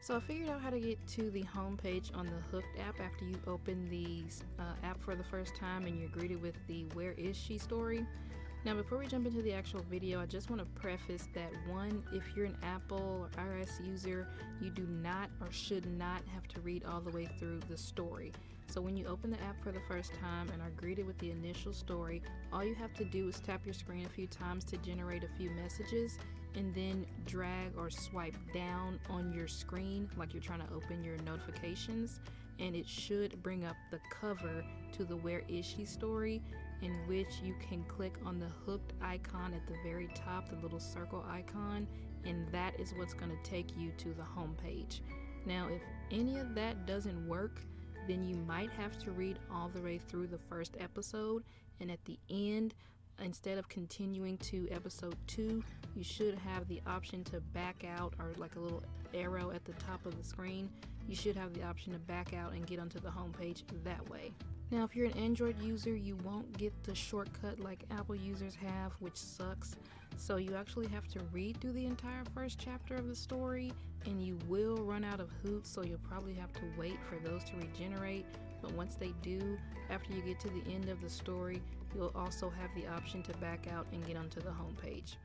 So I figured out how to get to the home page on the Hooked app after you open the app for the first time and you're greeted with the "Where is she?" story. Now before we jump into the actual video, I just want to preface that one, if you're an Apple or iOS user, you do not or should not have to read all the way through the story. So when you open the app for the first time and are greeted with the initial story, all you have to do is tap your screen a few times to generate a few messages, and then drag or swipe down on your screen like you're trying to open your notifications, and it should bring up the cover to the "Where is she?" story, in which you can click on the Hooked icon at the very top, the little circle icon, and that is what's going to take you to the home page. Now if any of that doesn't work, then you might have to read all the way through the first episode, and at the end, instead of continuing to episode 2, you should have the option to back out, or like a little arrow at the top of the screen. You should have the option to back out and get onto the home page that way. Now if you're an Android user, you won't get the shortcut like Apple users have, which sucks. So you actually have to read through the entire first chapter of the story, and you will run out of hoots, so you'll probably have to wait for those to regenerate. But once they do, after you get to the end of the story, you'll also have the option to back out and get onto the home page.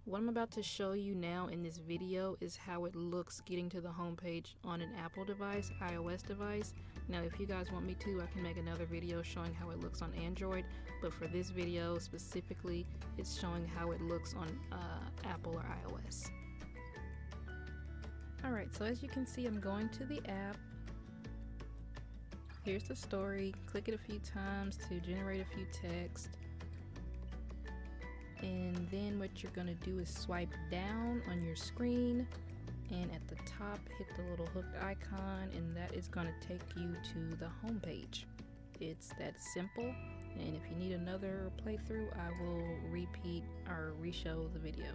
What I'm about to show you now in this video is how it looks getting to the home page on an Apple device, iOS device. Now if you guys want me to, I can make another video showing how it looks on Android, but for this video specifically, it's showing how it looks on Apple or iOS. Alright, so as you can see, I'm going to the app. Here's the story. Click it a few times to generate a few text. And then what you're going to do is swipe down on your screen, and at the top hit the little hooked icon, and that is going to take you to the home page. It's that simple, and if you need another playthrough, I will repeat or re-show the video.